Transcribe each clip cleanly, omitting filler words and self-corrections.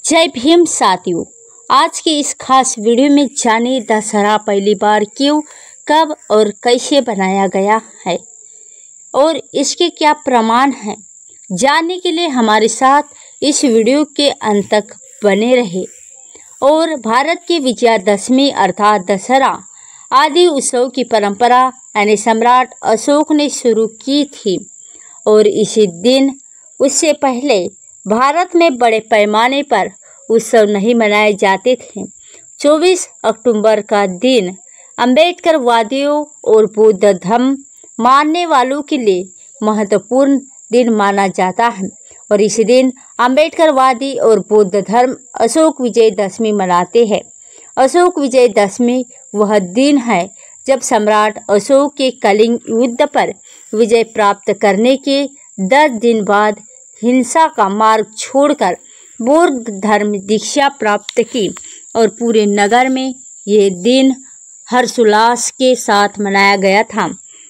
जय भीम साथियों, आज की इस खास वीडियो में जाने दशहरा पहली बार क्यों, कब और कैसे बनाया गया है और इसके क्या प्रमाण हैं। जानने के लिए हमारे साथ इस वीडियो के अंत तक बने रहे। और भारत की विजयादशमी अर्थात दशहरा आदि उत्सव की परंपरा यानी सम्राट अशोक ने शुरू की थी और इसी दिन उससे पहले भारत में बड़े पैमाने पर उत्सव नहीं मनाए जाते थे। 24 अक्टूबर का दिन अम्बेडकरवादियों और बौद्ध धर्म मानने वालों के लिए महत्वपूर्ण दिन माना जाता है और इस दिन अम्बेडकरवादी और बौद्ध धर्म अशोक विजयदशमी मनाते हैं। अशोक विजयदशमी वह दिन है जब सम्राट अशोक के कलिंग युद्ध पर विजय प्राप्त करने के 10 दिन बाद हिंसा का मार्ग छोड़कर बौद्ध धर्म दीक्षा प्राप्त की और पूरे नगर में ये दिन हर्षोल्लास के साथ मनाया गया था।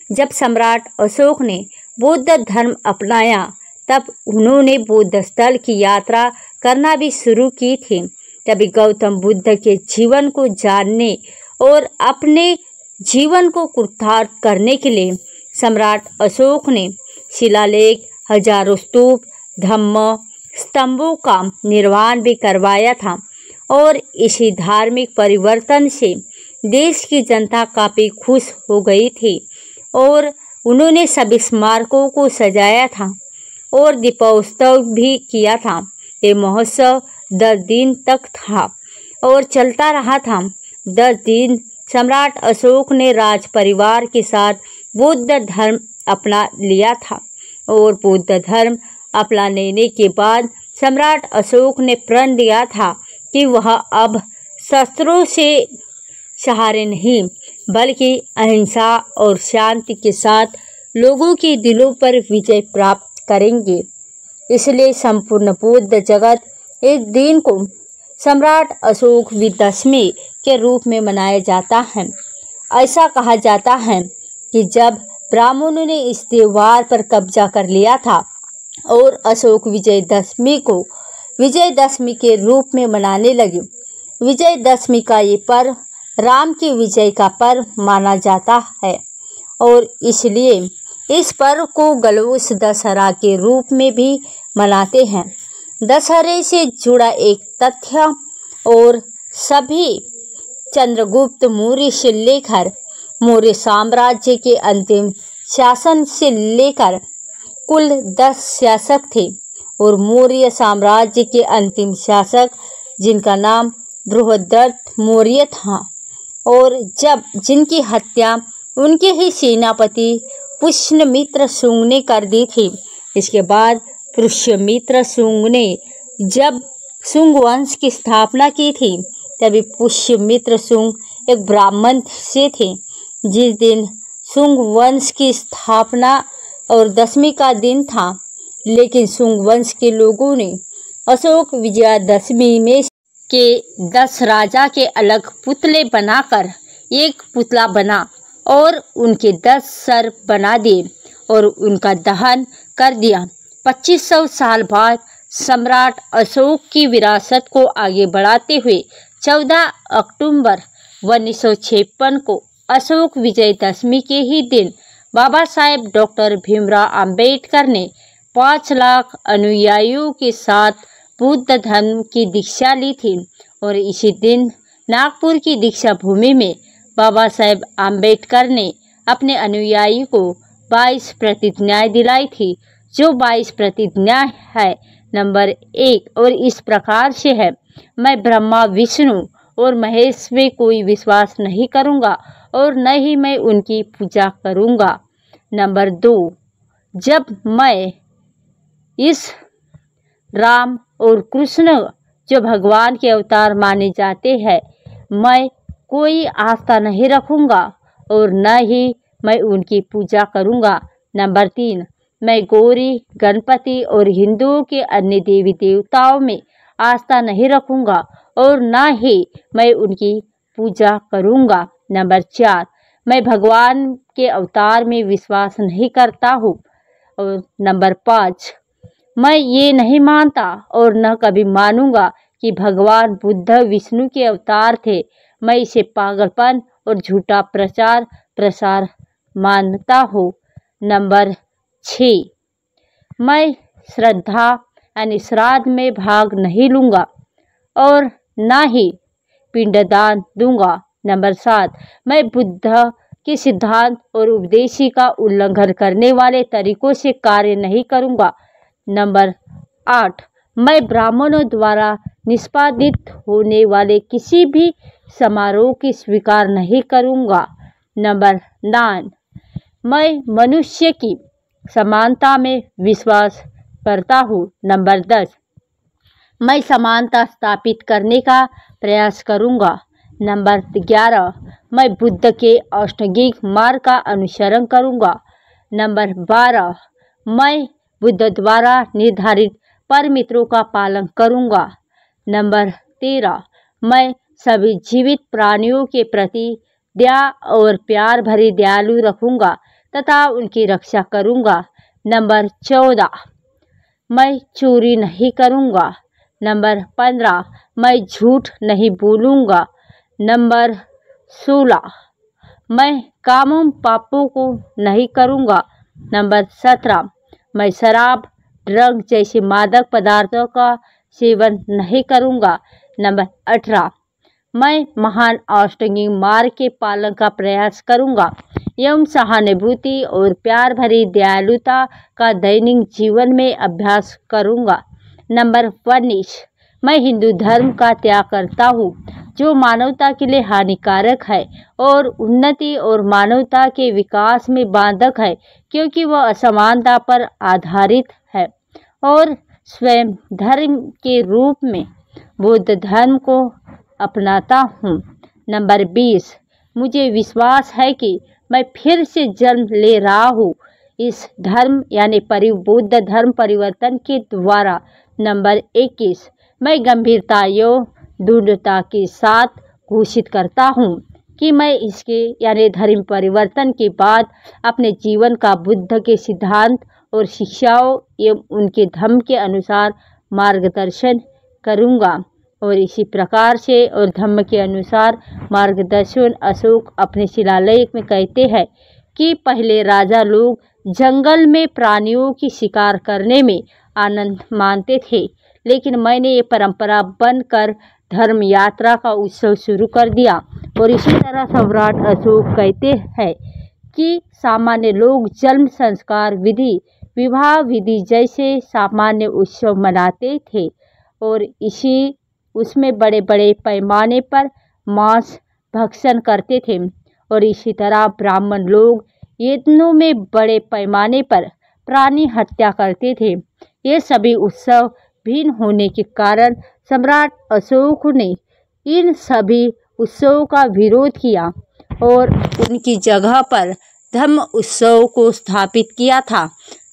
जब सम्राट अशोक ने बौद्ध धर्म अपनाया तब उन्होंने बौद्ध स्थल की यात्रा करना भी शुरू की थी। तभी गौतम बुद्ध के जीवन को जानने और अपने जीवन को कृतार्थ करने के लिए सम्राट अशोक ने शिलालेख, हजारों स्तूप, धम्म स्तंभों का निर्माण भी करवाया था और इसी धार्मिक परिवर्तन से देश की जनता काफ़ी खुश हो गई थी और उन्होंने सभी स्मारकों को सजाया था और दीपोत्सव भी किया था। ये महोत्सव 10 दिन तक था और चलता रहा था। 10 दिन सम्राट अशोक ने राज परिवार के साथ बौद्ध धर्म अपना लिया था और बौद्ध धर्म अपना लेने के बाद सम्राट अशोक ने प्रण लिया था कि वह अब शस्त्रों से सहारे नहीं बल्कि अहिंसा और शांति के साथ लोगों के दिलों पर विजय प्राप्त करेंगे। इसलिए संपूर्ण बौद्ध जगत इस दिन को सम्राट अशोक विजयदशमी के रूप में मनाया जाता है। ऐसा कहा जाता है कि जब ब्राह्मणों ने इस त्योहार पर कब्जा कर लिया था और अशोक विजयदशमी को विजयदशमी के रूप में मनाने लगे। विजयदशमी का ये पर्व राम की विजय का पर्व माना जाता है और इसलिए इस पर्व को गलौश दशहरा के रूप में भी मनाते हैं। दशहरे से जुड़ा एक तथ्य और सभी चंद्रगुप्त मौर्य से लेकर मौर्य साम्राज्य के अंतिम शासन से लेकर कुल 10 शासक थे और मौर्य साम्राज्य के अंतिम शासक जिनका नाम बृहद्रथ मौर्य था और जब जिनकी हत्या उनके ही सेनापति पुष्यमित्र शुंग ने कर दी थी। इसके बाद पुष्यमित्र शुंग ने जब शुंग वंश की स्थापना की थी तभी पुष्यमित्र शुंग एक ब्राह्मण से थे। जिस दिन शुंग वंश की स्थापना और दशमी का दिन था, लेकिन शुंग वंश के लोगों ने अशोक विजयादशमी में के 10 राजा के अलग पुतले बनाकर एक पुतला बना और उनके 10 सर बना दिए और उनका दहन कर दिया। 2500 साल बाद सम्राट अशोक की विरासत को आगे बढ़ाते हुए 14 अक्टूबर 1956 को अशोक विजयदशमी के ही दिन बाबा साहेब डॉक्टर भीमराव अंबेडकर ने 5 लाख अनुयायियों के साथ बौद्ध धर्म की दीक्षा ली थी और इसी दिन नागपुर की दीक्षा भूमि में बाबा साहेब अंबेडकर ने अपने अनुयायी को 22 प्रतिज्ञाएं दिलाई थी, जो 22 प्रतिज्ञा है। नंबर 1 और इस प्रकार से है, मैं ब्रह्मा विष्णु और महेश में कोई विश्वास नहीं करूँगा और न ही मैं उनकी पूजा करूँगा। नंबर 2, जब मैं इस राम और कृष्ण जो भगवान के अवतार माने जाते हैं, मैं कोई आस्था नहीं रखूँगा और न ही मैं उनकी पूजा करूँगा। नंबर 3, मैं गौरी, गणपति और हिंदुओं के अन्य देवी देवताओं में आस्था नहीं रखूँगा और न ही मैं उनकी पूजा करूँगा। नंबर 4, मैं भगवान के अवतार में विश्वास नहीं करता हूँ। और नंबर 5, मैं ये नहीं मानता और न कभी मानूंगा कि भगवान बुद्ध विष्णु के अवतार थे। मैं इसे पागलपन और झूठा प्रचार प्रसार मानता हूँ। नंबर 6, मैं श्रद्धा यानी श्राद्ध में भाग नहीं लूँगा और ना ही पिंडदान दूंगा। नंबर 7, मैं बुद्ध के सिद्धांत और उपदेश का उल्लंघन करने वाले तरीकों से कार्य नहीं करूंगा। नंबर 8, मैं ब्राह्मणों द्वारा निष्पादित होने वाले किसी भी समारोह की स्वीकार नहीं करूंगा। नंबर 9, मैं मनुष्य की समानता में विश्वास करता हूँ। नंबर 10, मैं समानता स्थापित करने का प्रयास करूंगा। नंबर 11, मैं बुद्ध के अष्टांगिक मार्ग का अनुसरण करूंगा। नंबर 12, मैं बुद्ध द्वारा निर्धारित परमित्रों का पालन करूंगा। नंबर 13, मैं सभी जीवित प्राणियों के प्रति दया और प्यार भरी दयालु रखूंगा तथा उनकी रक्षा करूंगा। नंबर 14, मैं चोरी नहीं करूंगा। नंबर 15, मैं झूठ नहीं बोलूंगा। नंबर 16, मैं कामों पापों को नहीं करूंगा। नंबर 17, मैं शराब ड्रग जैसे मादक पदार्थों का सेवन नहीं करूंगा। नंबर 18, मैं महान अष्टांगिक मार्ग के पालन का प्रयास करूंगा एवं सहानुभूति और प्यार भरी दयालुता का दैनिक जीवन में अभ्यास करूंगा। नंबर 19, मैं हिंदू धर्म का त्याग करता हूँ जो मानवता के लिए हानिकारक है और उन्नति और मानवता के विकास में बाधक है, क्योंकि वह असमानता पर आधारित है, और स्वयं धर्म के रूप में बौद्ध धर्म को अपनाता हूँ। नंबर 20, मुझे विश्वास है कि मैं फिर से जन्म ले रहा हूँ इस धर्म यानी बौद्ध धर्म परिवर्तन के द्वारा। नंबर 21, मैं गंभीरता एवं दृढ़ता के साथ घोषित करता हूँ कि मैं इसके यानी धर्म परिवर्तन के बाद अपने जीवन का बुद्ध के सिद्धांत और शिक्षाओं एवं उनके धम्म के अनुसार मार्गदर्शन करूँगा। और इसी प्रकार से और धम्म के अनुसार मार्गदर्शन अशोक अपने शिलालेख में कहते हैं कि पहले राजा लोग जंगल में प्राणियों की शिकार करने में आनंद मानते थे, लेकिन मैंने ये परंपरा बनकर धर्म यात्रा का उत्सव शुरू कर दिया। और इसी तरह सम्राट अशोक कहते हैं कि सामान्य लोग जन्म संस्कार विधि विवाह विधि जैसे सामान्य उत्सव मनाते थे और उसमें बड़े बड़े पैमाने पर मांस भक्षण करते थे। और इसी तरह ब्राह्मण लोग यज्ञों में बड़े पैमाने पर प्राणी हत्या करते थे। ये सभी उत्सव भिन्न होने के कारण सम्राट अशोक ने इन सभी उत्सवों का विरोध किया और उनकी जगह पर धम्म उत्सव को स्थापित किया था,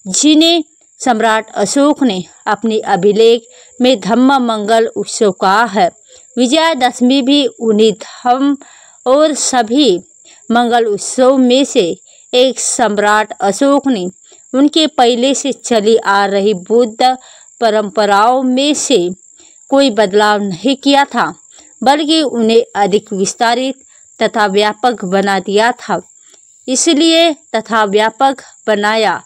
जिन्हें सम्राट अशोक ने अपने अभिलेख में धम्म मंगल उत्सव कहा है। विजयादशमी भी उन्हीं धम्म और सभी मंगल उत्सव में से एक। सम्राट अशोक ने उनके पहले से चली आ रही बौद्ध परंपराओं में से कोई बदलाव नहीं किया था, बल्कि उन्हें अधिक विस्तारित तथा व्यापक बना दिया था। इसलिए तथा व्यापक बनाया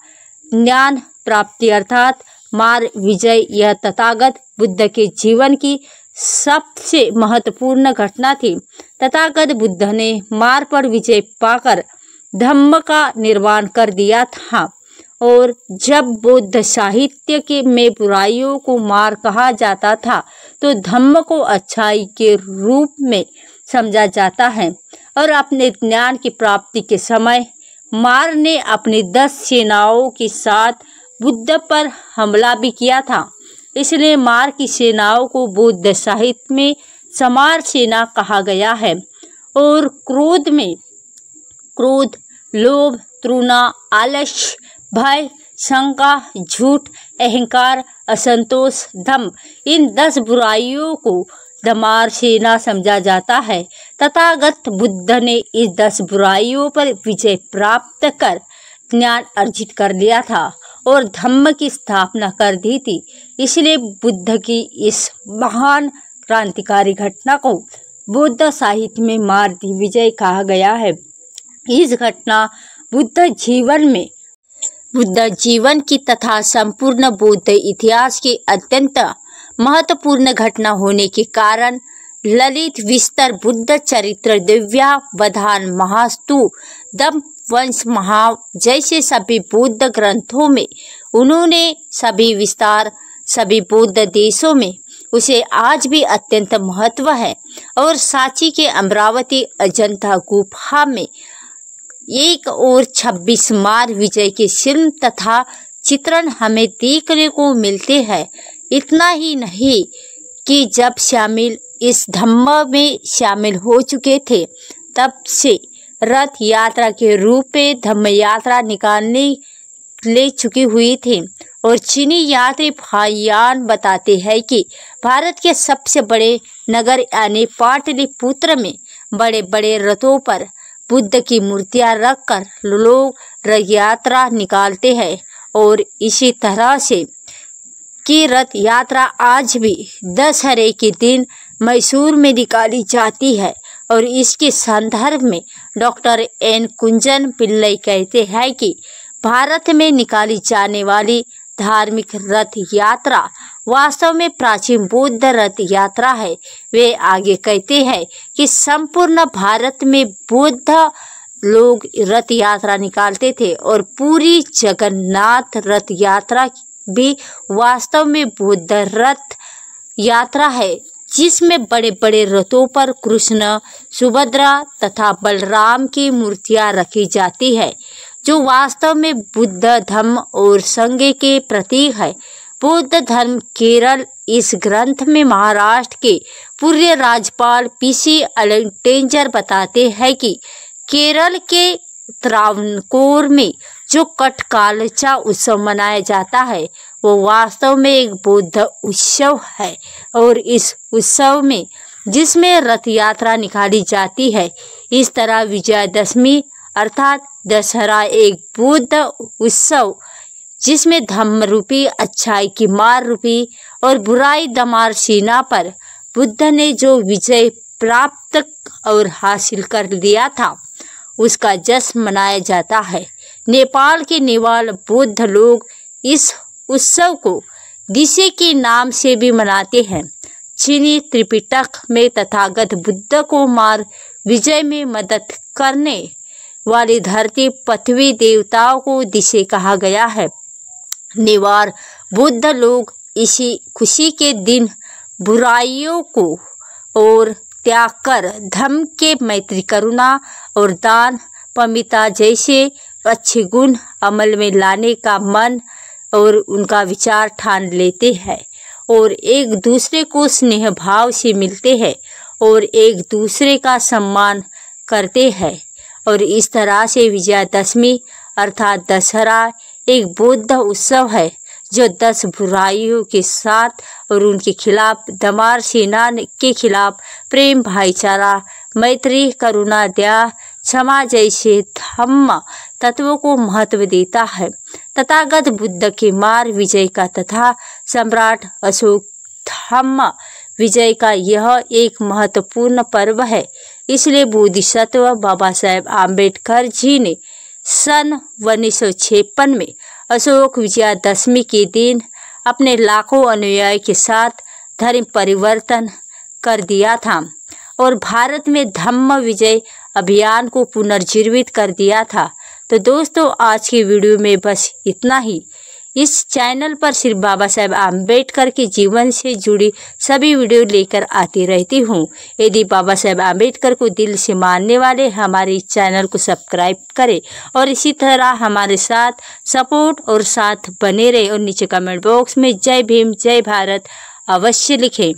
ज्ञान प्राप्ति अर्थात मार्ग विजय यह तथागत बुद्ध के जीवन की सबसे महत्वपूर्ण घटना थी। तथागत बुद्ध ने मार्ग पर विजय पाकर धम्म का निर्माण कर दिया था। और जब बौद्ध साहित्य के में बुराइयों को मार कहा जाता था तो धम्म को अच्छाई के रूप में समझा जाता है। और अपने ज्ञान की प्राप्ति के समय मार ने अपनी 10 सेनाओं के साथ बुद्ध पर हमला भी किया था। इसलिए मार की सेनाओं को बौद्ध साहित्य में समार सेना कहा गया है। और क्रोध में क्रोध, लोभ, तृष्णा, आलस्य, भय, शंका, झूठ, अहंकार, असंतोष, दम्भ, इन 10 बुराइयों को दमार सेना समझा जाता है। तथागत बुद्ध ने इस 10 बुराइयों पर विजय प्राप्त कर ज्ञान अर्जित कर लिया था और धम्म की स्थापना कर दी थी। इसलिए बुद्ध की इस महान क्रांतिकारी घटना को बुद्ध साहित्य में मारुति विजय कहा गया है। इस घटना बुद्ध जीवन की तथा संपूर्ण बौद्ध इतिहास की अत्यंत महत्वपूर्ण घटना होने के कारण ललित विस्तर बुद्ध चरित्र दिव्यावधान महास्तु दम वंश महा जैसे सभी बौद्ध ग्रंथों में उन्होंने सभी बौद्ध देशों में उसे आज भी अत्यंत महत्व है। और सांची के अमरावती अजंता गुफा में एक और 26 मार विजय के शिल्प तथा चित्रण हमें देखने को मिलते हैं। इतना ही नहीं कि जब शामिल इस धम्म में शामिल हो चुके थे तब से रथ यात्रा के रूप में धम्म यात्रा निकालने ले चुकी हुई थी। और चीनी यात्री फाहियान बताते हैं कि भारत के सबसे बड़े नगर यानी पाटलिपुत्र में बड़े बड़े रथों पर बुद्ध की मूर्तियां रखकर लोग रथ यात्रा निकालते हैं। और इसी तरह से की रथ यात्रा आज भी दशहरे के दिन मैसूर में निकाली जाती है। और इसके संदर्भ में डॉक्टर एन कुंजन पिल्लई कहते हैं कि भारत में निकाली जाने वाली धार्मिक रथ यात्रा वास्तव में प्राचीन बौद्ध रथ यात्रा है। वे आगे कहते हैं कि संपूर्ण भारत में बौद्ध लोग रथ यात्रा निकालते थे और पूरी जगन्नाथ रथ यात्रा भी वास्तव में बौद्ध रथ यात्रा है, जिसमें बड़े बड़े रथों पर कृष्ण, सुभद्रा तथा बलराम की मूर्तियां रखी जाती है, जो वास्तव में बुद्ध धम्म और संघ के प्रतीक है। बौद्ध धर्म केरल इस ग्रंथ में महाराष्ट्र के पूर्व राज्यपाल पीसी अलेक्जेंडर बताते हैं कि केरल के त्रावणकोर में जो कटकालचा उत्सव मनाया जाता है वो वास्तव में एक बौद्ध उत्सव है। और इस उत्सव में जिसमें रथ यात्रा निकाली जाती है, इस तरह विजयादशमी अर्थात दशहरा एक बौद्ध उत्सव जिसमें धम्म रूपी अच्छाई की मार रूपी और बुराई दमार सेना पर बुद्ध ने जो विजय प्राप्त और हासिल कर लिया था उसका जश्न मनाया जाता है। नेपाल के नेवाल बौद्ध लोग इस उत्सव को दिसे के नाम से भी मनाते हैं। चीनी त्रिपिटक में तथागत बुद्ध को मार विजय में मदद करने वाली धरती पृथ्वी देवताओं को दिसे कहा गया है। नेवार बौद्ध लोग इसी खुशी के दिन बुराइयों को और त्याग कर धम्म के मैत्री, करुणा और दान, पमिता जैसे अच्छे गुण अमल में लाने का मन और उनका विचार ठान लेते हैं और एक दूसरे को स्नेह भाव से मिलते हैं और एक दूसरे का सम्मान करते हैं। और इस तरह से विजयादशमी अर्थात दशहरा एक बौद्ध उत्सव है जो 10 बुराइयों के साथ और उनके खिलाफ दमार सेना के खिलाफ प्रेम, भाईचारा, मैत्री, करुणा, दया, क्षमा जैसे धम्म तत्वों को महत्व देता है। तथागत बुद्ध के मार विजय का तथा सम्राट अशोक धम्म विजय का यह एक महत्वपूर्ण पर्व है। इसलिए बोधिसत्व बाबा साहेब आम्बेडकर जी ने सन 1956 में अशोक विजयादशमी के दिन अपने लाखों अनुयायी के साथ धर्म परिवर्तन कर दिया था और भारत में धम्म विजय अभियान को पुनर्जीवित कर दिया था। तो दोस्तों आज की वीडियो में बस इतना ही। इस चैनल पर सिर्फ बाबा साहेब आम्बेडकर के जीवन से जुड़ी सभी वीडियो लेकर आती रहती हूँ। यदि बाबा साहेब आम्बेडकर को दिल से मानने वाले हमारे चैनल को सब्सक्राइब करें और इसी तरह हमारे साथ सपोर्ट और साथ बने रहे और नीचे कमेंट बॉक्स में जय भीम जय भारत अवश्य लिखें।